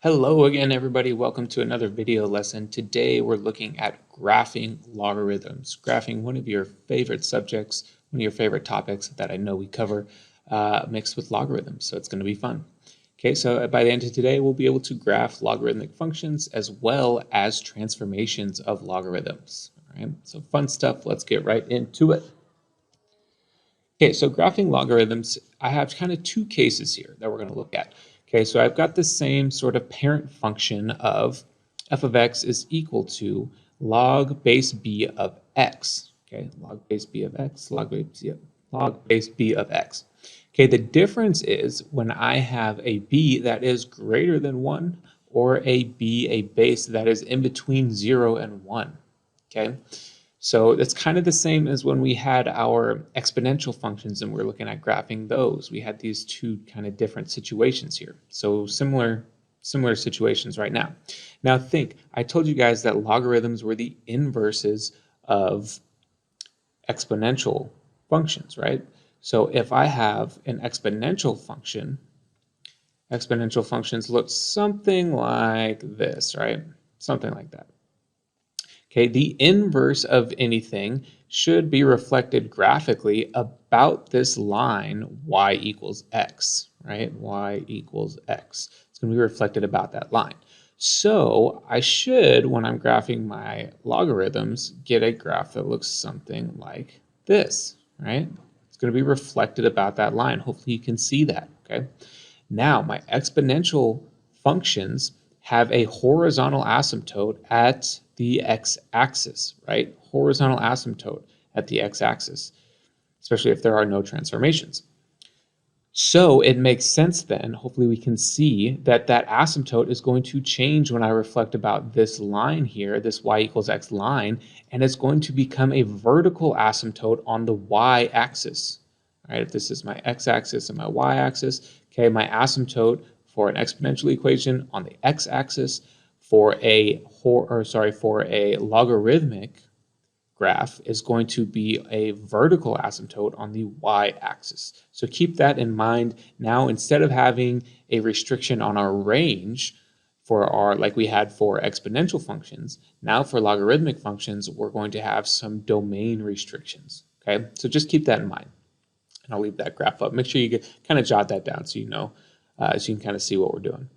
Hello again, everybody. Welcome to another video lesson. Today we're looking at graphing logarithms. Graphing, one of your favorite subjects, one of your favorite topics that I know we cover, mixed with logarithms. So it's going to be fun. Okay, so by the end of today, we'll be able to graph logarithmic functions as well as transformations of logarithms. All right, so fun stuff. Let's get right into it. Okay, so graphing logarithms, I have kind of two cases here that we're going to look at. Okay, so I've got the same sort of parent function of f of x is equal to log base b of x. Okay, log base b of x, log base b of x. Okay, the difference is when I have a b that is greater than 1 or a base that is in between 0 and 1. Okay, so it's kind of the same as when we had our exponential functions and we're looking at graphing those. We had these two kind of different situations here. So similar situations right now. Now think, I told you guys that logarithms were the inverses of exponential functions, right? So if I have an exponential function, exponential functions look something like this, right? Something like that. Okay, the inverse of anything should be reflected graphically about this line y equals x, right? Y equals x. It's going to be reflected about that line. So I should, when I'm graphing my logarithms, get a graph that looks something like this, right? It's going to be reflected about that line. Hopefully you can see that, okay? Now my exponential functions have a horizontal asymptote at the x-axis, right? Horizontal asymptote at the x-axis, especially if there are no transformations. So it makes sense then, hopefully we can see that that asymptote is going to change when I reflect about this line here, this y equals x line, and it's going to become a vertical asymptote on the y-axis. All right, if this is my x-axis and my y-axis, okay, my asymptote for an exponential equation on the x-axis for a logarithmic graph is going to be a vertical asymptote on the y-axis. So keep that in mind. Now, instead of having a restriction on our range for our, like we had for exponential functions, now for logarithmic functions, we're going to have some domain restrictions. Okay, so just keep that in mind. And I'll leave that graph up. Make sure you kind of jot that down so you know, so you can kind of see what we're doing.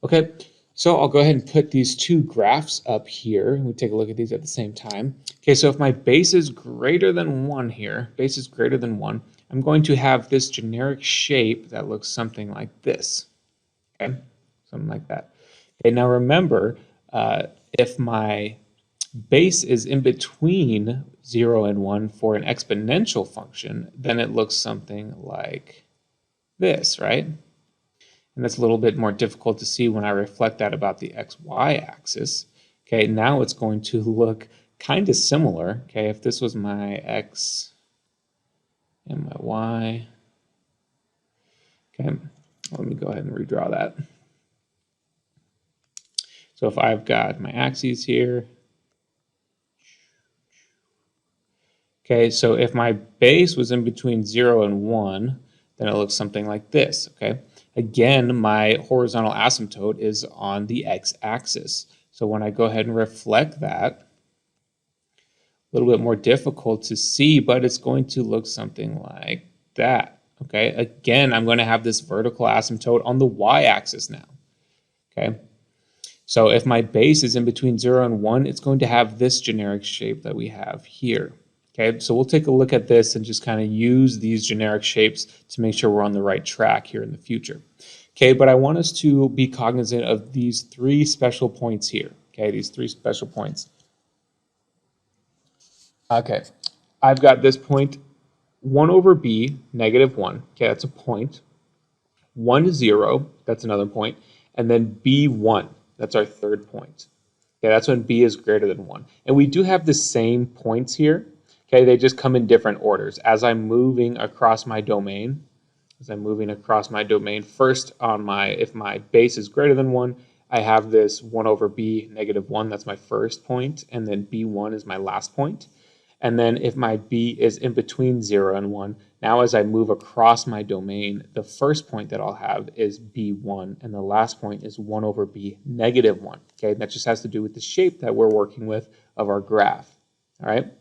Okay, so I'll go ahead and put these two graphs up here. We take a look at these at the same time. Okay, so if my base is greater than 1 here, base is greater than 1, I'm going to have this generic shape that looks something like this. Okay, something like that. Okay, now remember, if my base is in between 0 and 1 for an exponential function, then it looks something like this, right? And that's a little bit more difficult to see when I reflect that about the xy axis. Okay, now it's going to look kind of similar. Okay, if this was my x and my y. Okay, let me go ahead and redraw that. So if I've got my axes here, okay, so if my base was in between 0 and 1, then it looks something like this, okay? Again, my horizontal asymptote is on the x-axis. So when I go ahead and reflect that, a little bit more difficult to see, but it's going to look something like that, okay? Again, I'm going to have this vertical asymptote on the y-axis now, okay? So if my base is in between 0 and 1, it's going to have this generic shape that we have here. Okay, so we'll take a look at this and just kind of use these generic shapes to make sure we're on the right track here in the future. Okay, but I want us to be cognizant of these three special points here. Okay, these three special points. Okay, I've got this point 1 over b, negative 1. Okay, that's a point. 1, 0, that's another point. And then b1, that's our third point. Okay, that's when b is greater than 1. And we do have the same points here. Okay, they just come in different orders. As I'm moving across my domain, first on if my base is greater than 1, I have this 1 over b, negative 1, that's my first point, and then b1 is my last point. And then if my b is in between 0 and 1, Now as I move across my domain, the first point that I'll have is b1, and the last point is 1 over b negative 1. Okay, that just has to do with the shape that we're working with of our graph. All right.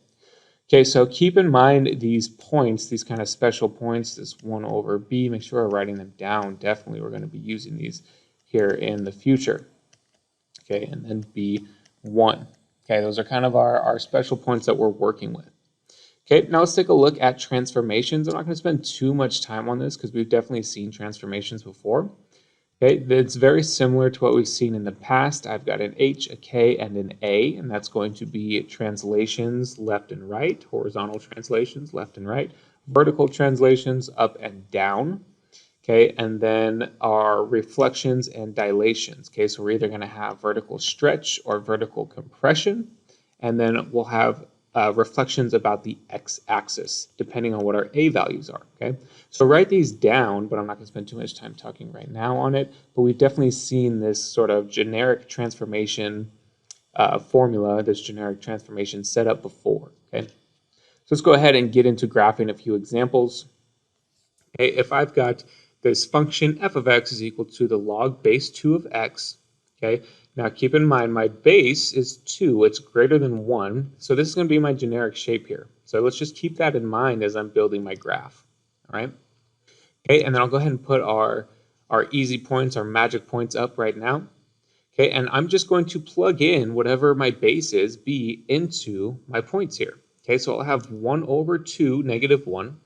Okay, so keep in mind these points, these kind of special points, this 1 over b, make sure we're writing them down. Definitely we're going to be using these here in the future. Okay, and then b1. Okay, those are kind of our special points that we're working with. Okay, now let's take a look at transformations. I'm not going to spend too much time on this because we've definitely seen transformations before. Okay, it's very similar to what we've seen in the past. I've got an H, a K, and an A, and that's going to be translations left and right, horizontal translations left and right, vertical translations up and down. Okay, and then our reflections and dilations. Okay, so we're either going to have vertical stretch or vertical compression, and then we'll have reflections about the x-axis, depending on what our a values are. Okay, so write these down, but I'm not going to spend too much time talking right now on it. But we've definitely seen this sort of generic transformation formula, this generic transformation setup before. Okay, so let's go ahead and get into graphing a few examples. Okay, if I've got this function f of x is equal to the log base 2 of x, okay, now keep in mind my base is 2, it's greater than 1, so this is going to be my generic shape here. So let's just keep that in mind as I'm building my graph, all right? Okay, and then I'll go ahead and put our easy points, our magic points up right now. Okay, and I'm just going to plug in whatever my base is, b, into my points here. Okay, so I'll have 1 over 2, negative 1,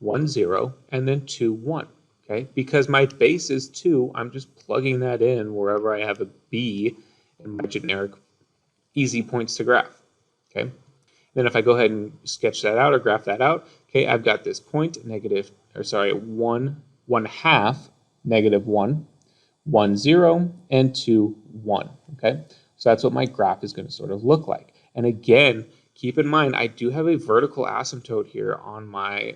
1, 0, and then 2, 1. Okay, because my base is 2, I'm just plugging that in wherever I have a b in my generic easy points to graph. Okay, then if I go ahead and sketch that out or graph that out, okay, I've got this point, negative, or sorry, 1, 1/2, negative 1, 1, 0, and 2, 1. Okay, so that's what my graph is going to sort of look like. And again, keep in mind, I do have a vertical asymptote here on my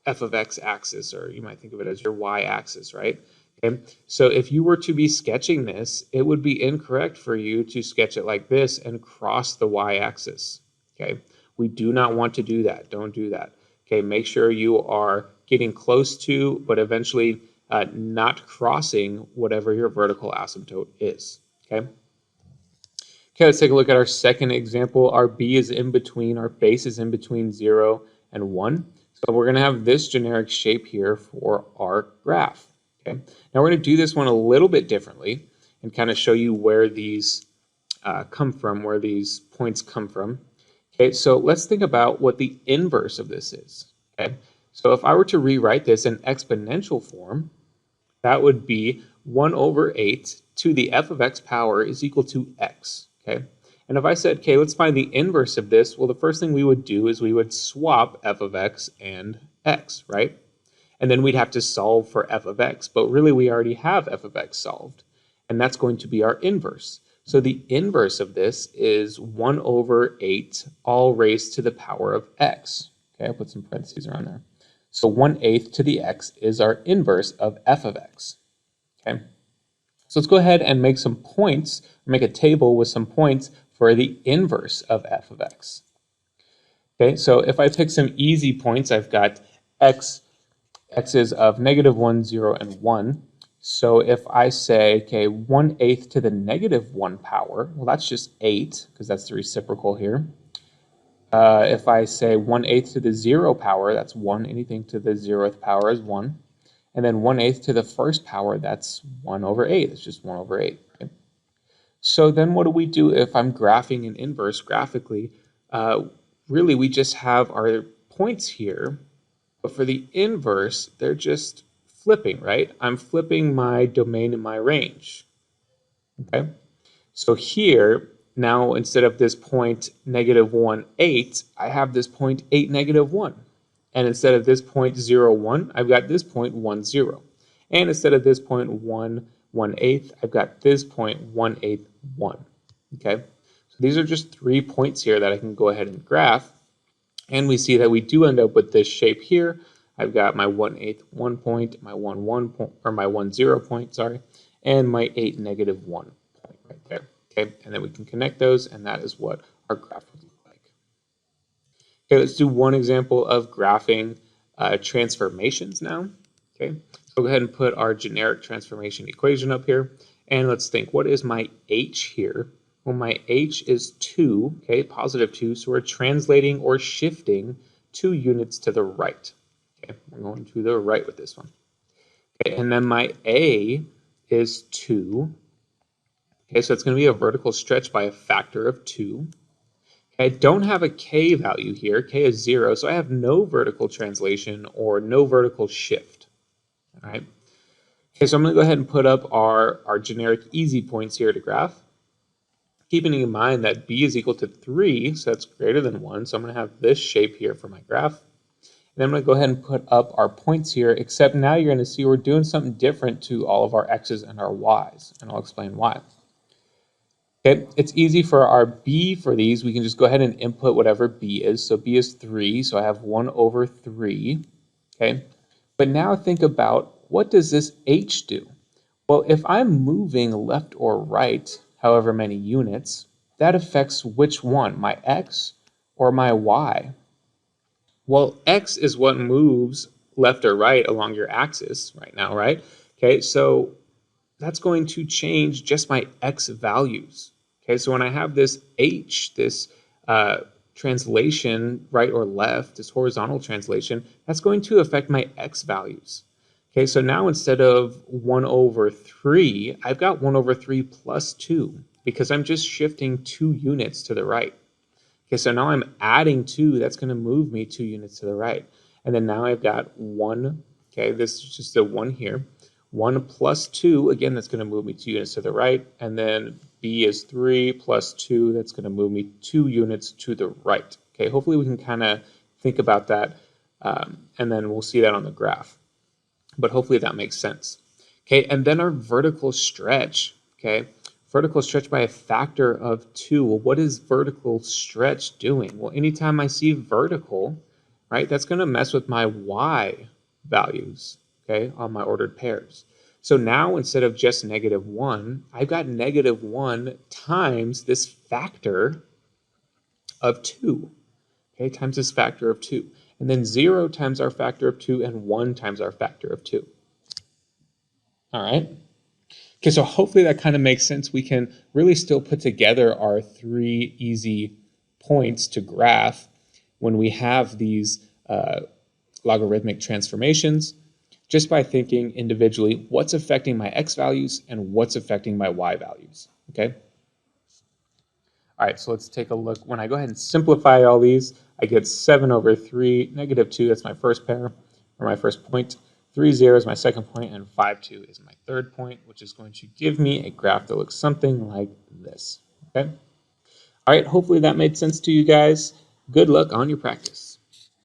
f of x axis, or you might think of it as your y axis, right? Okay, so if you were to be sketching this, it would be incorrect for you to sketch it like this and cross the y axis. Okay, we do not want to do that. Don't do that. Okay, make sure you are getting close to, but eventually not crossing whatever your vertical asymptote is. Okay. Okay, let's take a look at our second example. Our b is in between, our base is in between 0 and 1. So we're going to have this generic shape here for our graph. Okay. Now we're going to do this one a little bit differently and kind of show you where these come from, where these points come from. Okay, so let's think about what the inverse of this is. Okay, so if I were to rewrite this in exponential form, that would be 1 over 8 to the f of x power is equal to x. Okay, and if I said, okay, let's find the inverse of this, well, the first thing we would do is we would swap f of x and x, right? And then we'd have to solve for f of x, but really we already have f of x solved, and that's going to be our inverse. So the inverse of this is 1 over 8 all raised to the power of x. Okay, I'll put some parentheses around there. So 1/8 to the x is our inverse of f of x. Okay, so let's go ahead and make some points, make a table with some points for the inverse of f of x. Okay, so if I pick some easy points, I've got x's of negative 1, 0, and 1. So if I say, okay, 1/8 to the negative 1 power, well, that's just 8, because that's the reciprocal here. If I say 1/8 to the 0 power, that's 1. Anything to the 0th power is 1. And then 1/8 to the first power, that's 1 over 8. It's just 1 over 8. Okay? So then what do we do if I'm graphing an inverse graphically? Really, we just have our points here. But for the inverse, they're just flipping, right? I'm flipping my domain and my range. Okay? So here, now instead of this point negative 1, 8, I have this point 8, negative 1. And instead of this point 0, 1, I've got this point 1, 0. And instead of this point 1, 1/8, I've got this point 1/8, 1. Okay? So these are just 3 points here that I can go ahead and graph. And we see that we do end up with this shape here. I've got my 1/8, 1 point, my 1, 1 point, or my 1, 0 point, sorry, and my 8, negative 1 point right there. Okay, and then we can connect those, and that is what our graph would look like. Okay, let's do one example of graphing transformations now. Okay, so we'll go ahead and put our generic transformation equation up here. And let's think, what is my h here? Well, my h is 2, okay, positive 2, so we're translating or shifting 2 units to the right. Okay, we're going to the right with this one. Okay, and then my a is 2. Okay, so it's going to be a vertical stretch by a factor of 2. I don't have a k value here. K is 0, so I have no vertical translation or no vertical shift. All right. Okay, so I'm going to go ahead and put up our generic easy points here to graph. Keeping in mind that b is equal to 3, so that's greater than 1. So I'm going to have this shape here for my graph. And then I'm going to go ahead and put up our points here, except now you're going to see we're doing something different to all of our x's and our y's, and I'll explain why. Okay, it's easy for our b for these. We can just go ahead and input whatever b is. So b is 3, so I have 1 over 3. Okay, but now think about, what does this h do? Well, if I'm moving left or right, however many units, that affects which one, my x or my y? Well, x is what moves left or right along your axis right now, right? Okay, so that's going to change just my x values. Okay, so when I have this h, this translation, right or left, this horizontal translation, that's going to affect my x values. Okay, so now instead of 1 over 3, I've got 1 over 3 plus 2, because I'm just shifting 2 units to the right. Okay, so now I'm adding 2, that's going to move me 2 units to the right. And then now I've got 1, okay, this is just a 1 here. 1 plus 2, again, that's going to move me 2 units to the right. And then b is 3 plus 2, that's going to move me 2 units to the right. Okay, hopefully we can kind of think about that, and then we'll see that on the graph. But hopefully that makes sense. Okay, and then our vertical stretch, okay? Vertical stretch by a factor of 2. Well, what is vertical stretch doing? Well, anytime I see vertical, right, that's going to mess with my y values, okay, on my ordered pairs. So now instead of just -1, I've got -1 times this factor of 2, okay, times this factor of 2. And then 0 times our factor of 2 and 1 times our factor of 2. All right. Okay, so hopefully that kind of makes sense. We can really still put together our 3 easy points to graph when we have these logarithmic transformations, just by thinking individually, what's affecting my x values and what's affecting my y values, okay? All right, so let's take a look. When I go ahead and simplify all these, I get 7 over 3, -2, that's my first pair, or my first point. 3, 0 is my second point, and 5, 2 is my third point, which is going to give me a graph that looks something like this, okay? All right, hopefully that made sense to you guys. Good luck on your practice.